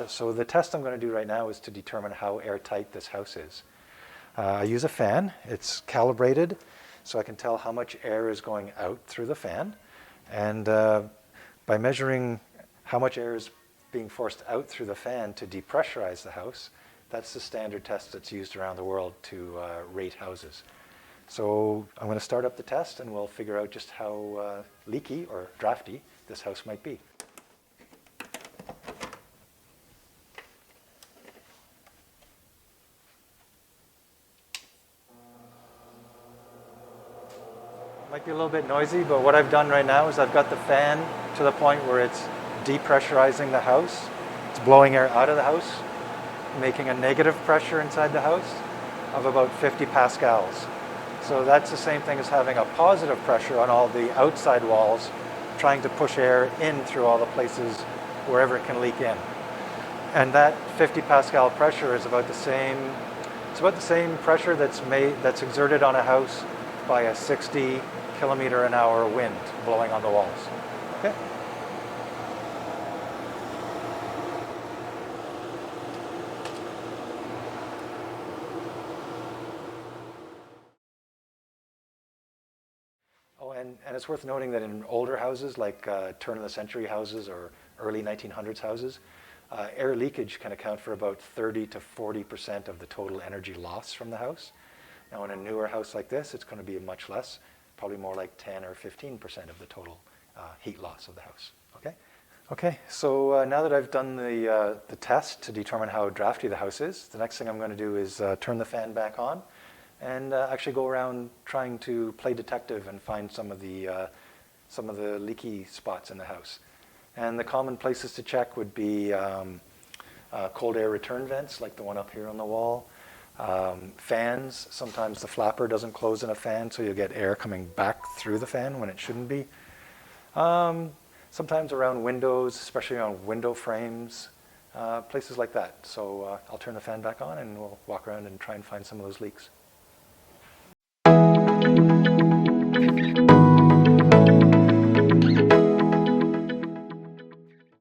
So the test I'm going to do right now is to determine how airtight this house is. I use a fan. It's calibrated so I can tell how much air is going out through the fan. And by measuring how much air is being forced out through the fan to depressurize the house, that's the standard test that's used around the world to rate houses. So I'm going to start up the test and we'll figure out just how leaky or drafty this house might be. Might be a little bit noisy, but what I've done right now is I've got the fan to the point where it's depressurizing the house. It's blowing air out of the house, making a negative pressure inside the house of about 50 pascals. So that's the same thing as having a positive pressure on all the outside walls, trying to push air in through all the places wherever it can leak in. And that 50 pascal pressure is about the same. It's about the same pressure that's exerted on a house by a 60 kilometer an hour wind blowing on the walls. Okay. Oh, and it's worth noting that in older houses, like turn of the century houses or early 1900s houses, air leakage can account for about 30 to 40% of the total energy loss from the house. Now, in a newer house like this, it's going to be much less, probably more like 10 or 15% of the total heat loss of the house. Okay. Okay. So now that I've done the test to determine how drafty the house is, the next thing I'm going to do is turn the fan back on and actually go around trying to play detective and find some of the leaky spots in the house. And the common places to check would be cold air return vents, like the one up here on the wall. Fans, sometimes the flapper doesn't close in a fan, so you'll get air coming back through the fan when it shouldn't be. Sometimes around windows, especially on window frames, places like that. So I'll turn the fan back on and we'll walk around and try and find some of those leaks.